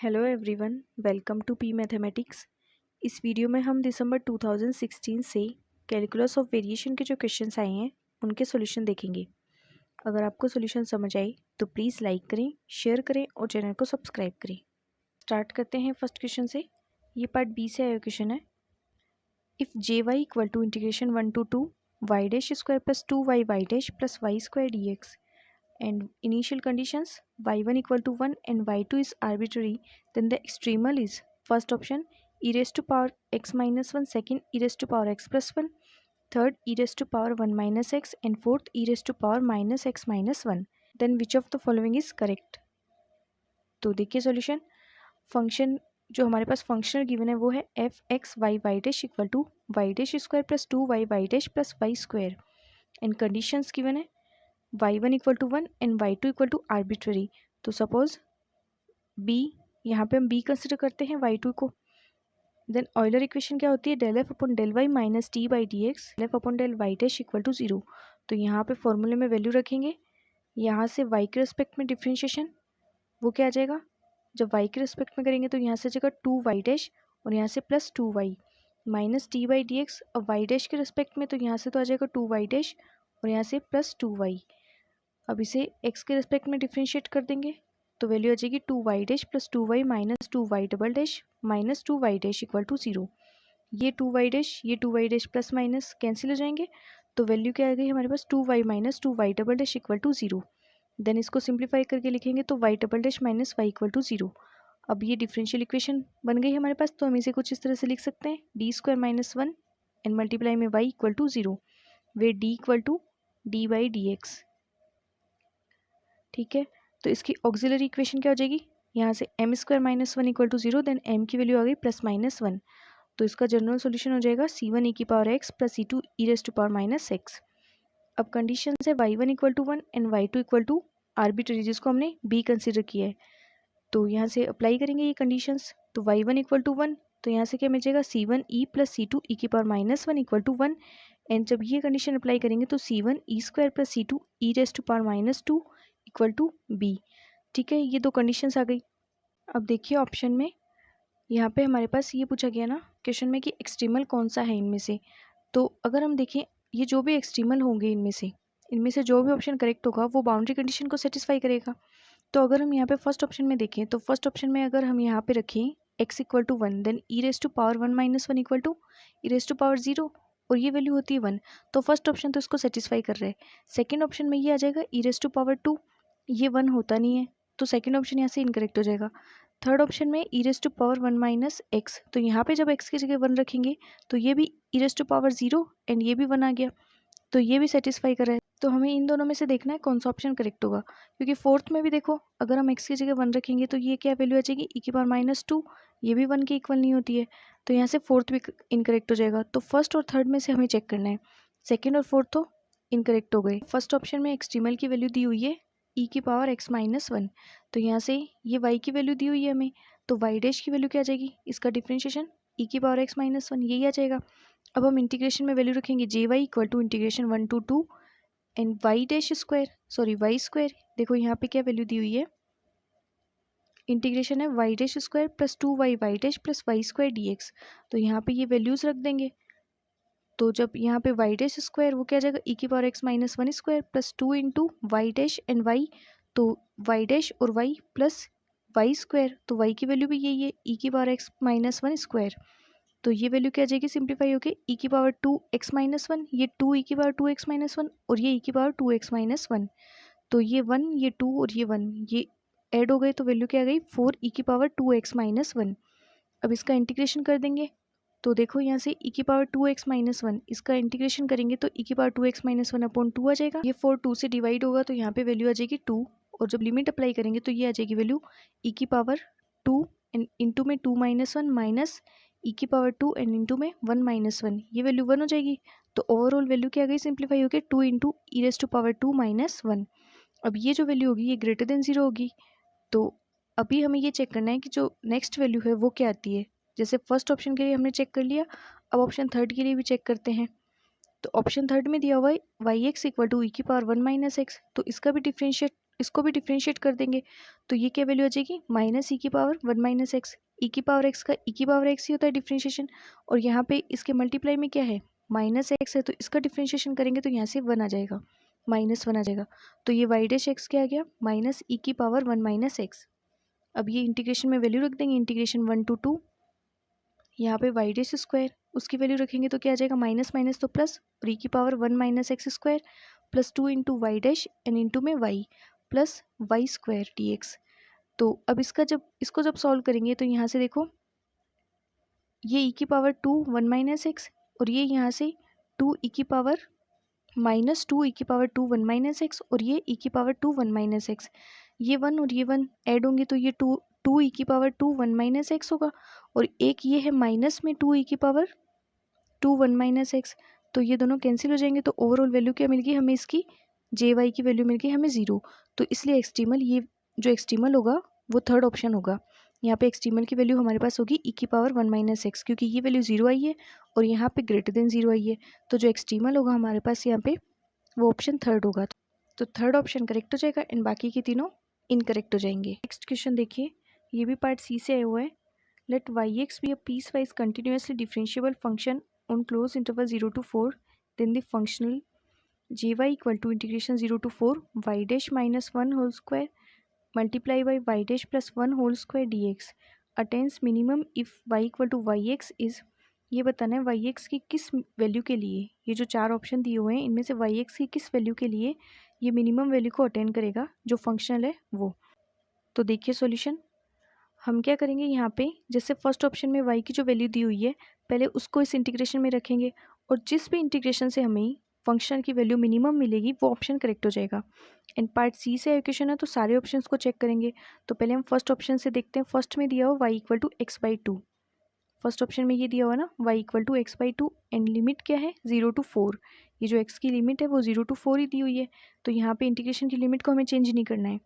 Hello everyone, welcome to P mathematics. इस video में हम दिसंबर 2016 से कैलकुलस ऑफ वेरिएशन के जो क्वेश्चंस आए हैं उनके सॉल्यूशन देखेंगे। अगर आपको सॉल्यूशन समझ आए तो प्लीज़ लाइक करें, शेयर करें और चैनल को सब्सक्राइब करें। स्टार्ट करते हैं फर्स्ट क्वेश्चन से। ये पार्ट बी से आया क्वेश्चन है। If J Y equal to integration 1 to 2 Y dash square plus 2y Y dash plus Y square D X and initial conditions y1 equal to 1 and y2 is arbitrary, then the extremal is first option e raised to power x minus 1, second e raised to power x plus 1, third e raised to power 1 minus x and fourth e raised to power minus x minus 1. then which of the following is correct? तो देखिए solution. Function जो हमारे पास functional given है वो है F X Y Y dash equal to Y dash square plus 2y Y dash plus Y square and conditions given है y1 equal to 1 and y2 equal to arbitrary. तो suppose b, यहाँ पे हम b consider करते हैं y2 को। Then Euler equation क्या होती है? Del F upon del Y minus D by D X del F upon del Y dash equal to 0। तो यहाँ पे फॉर्मूले में वैल्यू रखेंगे, यहाँ से y के रिस्पेक्ट में डिफ्रेंशिएशन वो क्या आ जाएगा? जब y के रिस्पेक्ट में करेंगे तो यहाँ से आ जाएगा 2y डैश और यहाँ से plus 2y minus D by D x. और y डैश के रिस्पेक्ट में तो यहाँ से तो आ जाएगा 2y डैश और यहाँ से प्लस 2y। अब इसे x के रिस्पेक्ट में डिफ्रेंशिएट कर देंगे तो वैल्यू आ जाएगी 2y dash plus 2y minus 2y double dash minus 2y dash equal to 0। ये 2y dash plus minus cancel हो जाएंगे तो वैल्यू क्या आ गई हमारे पास 2y minus 2y double dash equal to 0। Then इसको सिंप्लीफाई करके लिखेंगे तो y double dash minus y equal to 0। अब ये डिफरेंशियल इक्वेशन बन गई हमारे पास, तो हम इसे कुछ इस तरह से लिख सकते हैं D square minus 1 and multiply में y equal to 0 where d equal to D by D X. ठीक है, तो इसकी ऑक्सिलरी इक्वेशन क्या हो जाएगी? यहाँ से M square minus 1 equal to 0, then M की वैल्यू आ गई प्लस माइनस 1। तो इसका जनरल सॉल्यूशन हो जाएगा c1 e की power x plus c2 e raise to power minus x। अब कंडीशन है y1 equal to 1 and y2 equal to arbitrary, जिसको हमने b कंसिडर किया है। तो यहाँ से अप्लाई करेंगे ये कंडीशंस। तो y1 इक्वल टू 1 तो यहाँ से क्या मिल जाएगा c1 e plus c2 e की power minus 1 equal to 1। And जब ये कंडीशन अप्लाई करेंगे तो c1 e square plus c2 e raise to power minus 2 equal to B. ठीक है, ये दो कंडीशंस आ गई। अब देखिए ऑप्शन में यहाँ पे हमारे पास ये पूछा गया ना क्वेश्चन में कि एक्सट्रीमल कौन सा है इनमें से। तो अगर हम देखें ये जो भी एक्सट्रीमल होंगे इनमें से जो भी ऑप्शन करेक्ट होगा वो बाउंड्री कंडीशन को सेटिस्फाई करेगा। तो अगर हम यहाँ पे फर्स्ट ऑप्शन में देखें तो फर्स्ट ऑप्शन में अगर हम यहाँ पे रखें x equal to 1 then E raise to power 1 minus 1 equal to E raise to power 0 और ये वैल्यू होती है 1, तो फर्स्ट ऑप्शन तो इसको सेटिस्फाई कर रहा है। सेकेंड ऑप्शन में ये आ जाएगा ई रेज टू पावर 2, ये 1 होता नहीं है तो सेकेंड ऑप्शन यहाँ से इनकरेक्ट हो जाएगा। थर्ड ऑप्शन में E raise to power 1 minus X, तो यहाँ पे जब x की जगह 1 रखेंगे तो ये भी ई रेज टू पावर 0 एंड ये भी 1 आ गया, तो ये भी सेटिस्फाई कर रहा है। तो हमें इन दोनों में से देखना है कौन सा ऑप्शन करेक्ट होगा, क्योंकि फोर्थ में भी देखो अगर हम x की जगह 1 रखेंगे तो ये क्या वैल्यू आ जाएगी e की पावर माइनस 2, ये भी 1 के इक्वल नहीं होती है, तो यहाँ से फोर्थ भी इनकरेक्ट हो जाएगा। तो फर्स्ट और थर्ड में से हमें चेक करना है, सेकेंड और फोर्थ तो इनकरेक्ट हो गए। फर्स्ट ऑप्शन में एक्सट्रीमल की वैल्यू दी हुई है e की पावर x माइनस 1, तो यहाँ से ये y की वैल्यू दी हुई है हमें, तो y डैश की वैल्यू क्या आ जाएगी? इसका डिफ्रेंशिएशन e की पावर x माइनस 1 यही आ जाएगा। अब हम इंटीग्रेशन में वैल्यू रखेंगे J Y equal to integration 1 to 2 and Y dash square Y square, देखो यहाँ पे क्या वैल्यू दी हुई है, इंटीग्रेशन है Y dash square plus 2y Y dash plus Y square D X. तो यहाँ पे ये वैल्यूज रख देंगे, तो जब यहाँ पे वाई डैश स्क्वायर वो क्या आ जाएगा e की power x minus 1 square plus 2 into Y dash and Y, तो वाई डैश और वाई प्लस वाई स्क्वायर, तो वाई की वैल्यू भी यही है e की पावर x माइनस 1 स्क्वायर, तो ये वैल्यू क्या आ जाएगी सिंप्लीफाई होके e की पावर 2x माइनस 1, ये 2 e की पावर 2x माइनस 1 और ये e की पावर 2x माइनस 1, तो ये 1 ये 2 और ये 1 ये ऐड हो गए तो वैल्यू क्या आ गई 4 e की पावर 2x माइनस 1। अब इसका इंटीग्रेशन कर देंगे तो देखो यहाँ से e की पावर 2x माइनस 1 इसका इंटीग्रेशन करेंगे तो e की पावर 2x माइनस 1 अपॉन 2 आ जाएगा। ये 4 2 से डिवाइड होगा तो यहाँ पे वैल्यू आ जाएगी 2, और जब लिमिट अप्लाई करेंगे तो ये आ जाएगी वैल्यू e की पावर 2 एंड इंटू में 2 माइनस 1 माइनस e की पावर 2 एंड इंटू में 1 माइनस 1, ये वैल्यू 1 हो जाएगी। तो ओवरऑल वैल्यू क्या आ गई सिंप्लीफाई होकर 2 into E raise to power 2 minus 1। अब ये जो वैल्यू होगी ये ग्रेटर देन 0 होगी, तो अभी हमें ये चेक करना है कि जो नेक्स्ट वैल्यू है वो क्या आती है। जैसे फर्स्ट ऑप्शन के लिए हमने चेक कर लिया, अब ऑप्शन थर्ड के लिए भी चेक करते हैं। तो ऑप्शन थर्ड में दिया हुआ है वाई एक्स इक्वल टू ई की पावर 1 माइनस एक्स, तो इसका भी डिफ्रेंशिएट इसको भी डिफ्रेंशिएट कर देंगे तो ये क्या वैल्यू आ जाएगी, माइनस ई की पावर 1 माइनस एक्स। ई की पावर एक्स का ई की पावर एक्स ही होता है डिफ्रेंशिएशन, और यहाँ पे इसके मल्टीप्लाई में क्या है, माइनस एक्स है, तो इसका डिफ्रेंशिएशन करेंगे तो यहाँ से 1 आ जाएगा, -1 आ जाएगा। तो ये वाई डैश एक्स क्या आ गया, माइनस ई की पावर 1 माइनस एक्स। अब ये इंटीग्रेशन में वैल्यू रख देंगे, इंटीग्रेशन 1 to 2, यहाँ पे वाई डैश स्क्वायर उसकी वैल्यू रखेंगे तो क्या आ जाएगा, माइनस माइनस तो प्लस, और ई की power 1 minus X square plus 2 into Y dash and into में Y plus Y square D X. तो अब इसको जब सॉल्व करेंगे तो यहाँ से देखो, ये ई की पावर 2 1 माइनस एक्स, और ये यहाँ से 2 ई की पावर माइनस 2 ई की पावर 2 1 माइनस एक्स, और ये ई की पावर 2 1 माइनस एक्स। ये 1 और ये 1 ऐड होंगे तो ये 2 ई की पावर 2 1 माइनस एक्स होगा, और एक ये है माइनस में 2 ई की पावर 2 1 माइनस एक्स। तो ये दोनों कैंसिल हो जाएंगे, तो ओवरऑल वैल्यू क्या मिल गई हमें, इसकी जे वाई की वैल्यू मिल गई हमें 0। तो इसलिए एक्सट्रीमल, ये जो एक्सट्रीमल होगा वो थर्ड ऑप्शन होगा। यहाँ पे एक्सट्रीमल की वैल्यू हमारे पास होगी ई की पावर 1 माइनस एक्स, क्योंकि ये वैल्यू 0 आई है और यहाँ पे ग्रेटर देन 0 आई है। तो जो एक्सट्रीमल होगा हमारे पास यहाँ पे वो ऑप्शन थर्ड होगा। तो थर्ड ऑप्शन करेक्ट हो जाएगा एंड बाकी के तीनों इनकरेक्ट हो जाएंगे। नेक्स्ट क्वेश्चन देखिए, ये भी पार्ट सी से आया हुआ है। Let Y X be a piecewise continuously differentiable function on closed interval 0 to 4, then the functional J Y equal to integration 0 to 4 Y dash minus 1 whole square multiply by Y dash plus 1 whole square D X attains minimum if Y equal to Y X is. ये बताना है Y x की किस value के लिए, ये जो चार ऑप्शन दिए हुए हैं इनमें से वाई एक्स की किस वैल्यू के लिए ये मिनिमम वैल्यू को अटेन करेगा जो फंक्शनल है वो। तो देखिए सॉल्यूशन, हम क्या करेंगे, यहाँ पे जैसे फर्स्ट ऑप्शन में y की जो वैल्यू दी हुई है पहले उसको इस इंटीग्रेशन में रखेंगे, और जिस भी इंटीग्रेशन से हमें फंक्शन की वैल्यू मिनिमम मिलेगी वो ऑप्शन करेक्ट हो जाएगा। एंड पार्ट सी से क्वेश्चन है तो सारे ऑप्शंस को चेक करेंगे। तो पहले हम फर्स्ट ऑप्शन से देखते हैं। फर्स्ट में दिया हुआ y equal to X by two, first option में ये दिया हुआ ना y equal to X by two, and limit क्या है 0 to 4। ये जो x की लिमिट है वो 0 to 4 ही दी हुई है, तो यहाँ पे इंटीग्रेशन की लिमिट को हमें चेंज नहीं करना है।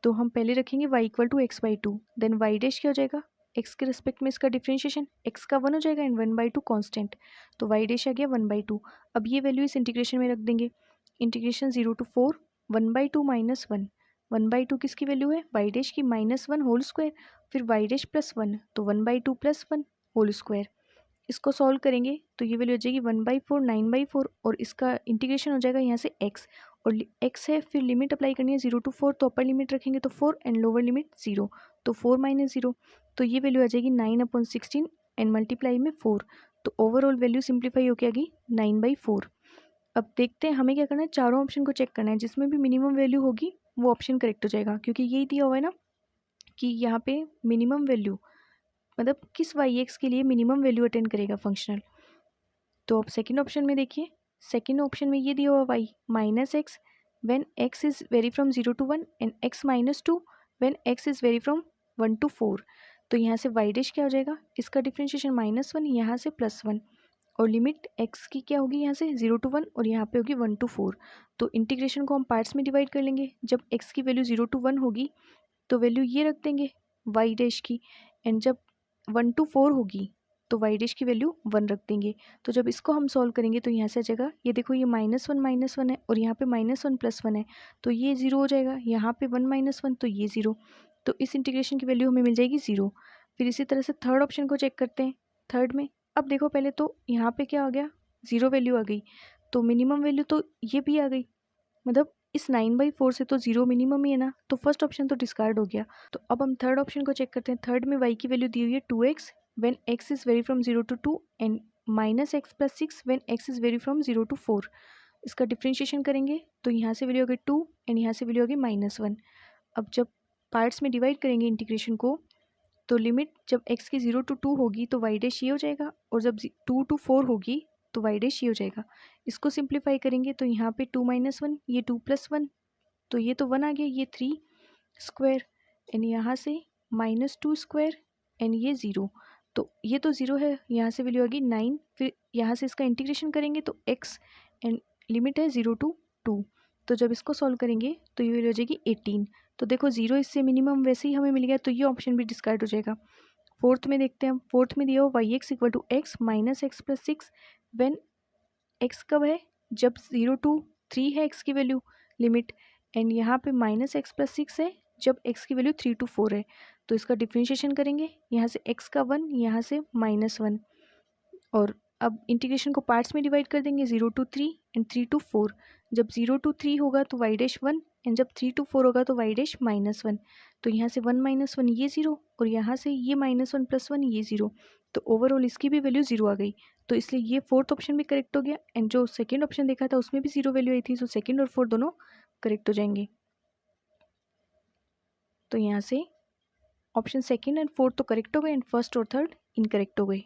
तो हम पहले रखेंगे y equal to X by two, then Y dash क्या हो जाएगा, x के रिस्पेक्ट में इसका डिफ्रेंशिएशन x का 1 हो जाएगा एंड 1/2 कांस्टेंट, तो वाई डैश आ गया 1/2। अब ये वैल्यू इस इंटीग्रेशन में रख देंगे, इंटीग्रेशन 0 to 4 1/2 माइनस 1, 1/2 किसकी वैल्यू है, वाई डैश की -1 होल स्क्वायर, फिर वाई डैश प्लस 1 तो 1/2 प्लस 1 होल स्क्वायर। इसको सॉल्व करेंगे तो ये वैल्यू हो जाएगी 1/4 9/4, और इसका इंटीग्रेशन हो जाएगा यहाँ से x, और x है फिर लिमिट अप्लाई करनी है 0 to 4, तो अपर लिमिट रखेंगे तो 4 एंड लोअर लिमिट 0, तो 4 माइनस 0, तो ये वैल्यू आ जाएगी 9/16 एंड मल्टीप्लाई में 4, तो ओवरऑल वैल्यू सिंप्लीफाई होकर आ गई 9/4। अब देखते हैं हमें क्या करना है, चारों ऑप्शन को चेक करना है, जिसमें भी मिनिमम वैल्यू होगी वो ऑप्शन करेक्ट हो जाएगा, क्योंकि यही दिया हुआ है ना कि यहाँ पे मिनिमम वैल्यू मतलब किस वाई एक्स के लिए मिनिमम वैल्यू अटेंड करेगा फंक्शनल। तो अब सेकंड ऑप्शन में देखिए, सेकंड ऑप्शन में ये दिया हुआ Y minus X when X is vary from 0 to 1 and X minus 2 when X is vary from 1 to 4। तो यहाँ से वाई डैश क्या हो जाएगा, इसका डिफ्रेंशिएशन -1 यहाँ से +1, और लिमिट एक्स की क्या होगी यहाँ से 0 to 1 और यहाँ पे होगी 1 to 4। तो इंटीग्रेशन को हम पार्ट्स में डिवाइड कर लेंगे, जब एक्स की वैल्यू 0 to 1 होगी तो वैल्यू ये रख देंगे वाई डैश की, एंड जब 1 to 4 होगी तो वाई डैश की वैल्यू 1 रख देंगे। तो जब इसको हम सॉल्व करेंगे तो यहाँ से आ जाएगा, ये देखो ये -1 है और यहाँ पे -1 + 1 है, तो ये 0 हो जाएगा, यहाँ पे 1 - 1 तो ये 0, तो इस इंटीग्रेशन की वैल्यू हमें मिल जाएगी 0। फिर इसी तरह से थर्ड ऑप्शन को चेक करते हैं। थर्ड में अब देखो पहले तो यहाँ पे क्या आ गया, 0 वैल्यू आ गई, तो मिनिमम वैल्यू तो ये भी आ गई, मतलब इस 9/4 से तो 0 मिनिमम ही है ना, तो फर्स्ट ऑप्शन तो डिस्कार्ड हो गया। तो अब हम थर्ड ऑप्शन को चेक करते हैं। थर्ड में y की वैल्यू दी हुई है 2x when x is vary from 0 to 2 and -x + 6 when x is vary from 0 to 4। इसका डिफ्रेंशिएशन करेंगे तो यहाँ से वैल्यू होगी 2 एंड यहाँ से वैल्यू होगी -1। अब जब पार्ट्स में डिवाइड करेंगे इंटीग्रेशन को, तो लिमिट जब x की 0 to 2 होगी तो y डैश ये हो जाएगा, और जब 2 to 4 होगी तो y डैश ये हो जाएगा। इसको सिंप्लीफाई करेंगे तो यहाँ पे 2 - 1 ये 2 + 1, तो ये तो 1 आ गया, ये 3 स्क्वायर एंड यहाँ से -2 स्क्वायर एंड ये 0, तो ये तो 0 है, यहाँ से वैल्यू आ गई 9, फिर यहाँ से इसका इंटीग्रेशन करेंगे तो x एंड लिमिट है 0 to 2, तो जब इसको सॉल्व करेंगे तो ये वैल्यू हो जाएगी 18। तो देखो 0 इससे मिनिमम वैसे ही हमें मिल गया, तो ये ऑप्शन भी डिस्कार्ड हो जाएगा। फोर्थ में देखते हैं हम, फोर्थ में दिया हो Y X equal to X minus X plus 6 when X कब है, जब 0 to 3 है एक्स की वैल्यू लिमिट, एंड यहाँ पे -x+6 है जब x की वैल्यू 3 to 4 है। तो इसका डिफ्रेंशिएशन करेंगे, यहाँ से x का 1, यहाँ से -1, और अब इंटीग्रेशन को पार्ट्स में डिवाइड कर देंगे, 0 to 3 एंड 3 to 4। जब 0 to 3 होगा तो y डैश 1, एंड जब 3 to 4 होगा तो y डैश -1। तो यहाँ से 1 - 1 ये 0, और यहाँ से ये -1 + 1 ये 0। तो ओवरऑल इसकी भी वैल्यू 0 आ गई। तो इसलिए ये फोर्थ ऑप्शन भी करेक्ट हो गया, एंड जो सेकेंड ऑप्शन देखा था उसमें भी 0 वैल्यू आई थी, तो सेकेंड और फोर्थ दोनों करेक्ट हो जाएंगे। तो यहाँ से ऑप्शन सेकेंड एंड फोर्थ तो करेक्ट हो गए, एंड फर्स्ट और थर्ड इनकरेक्ट हो गए।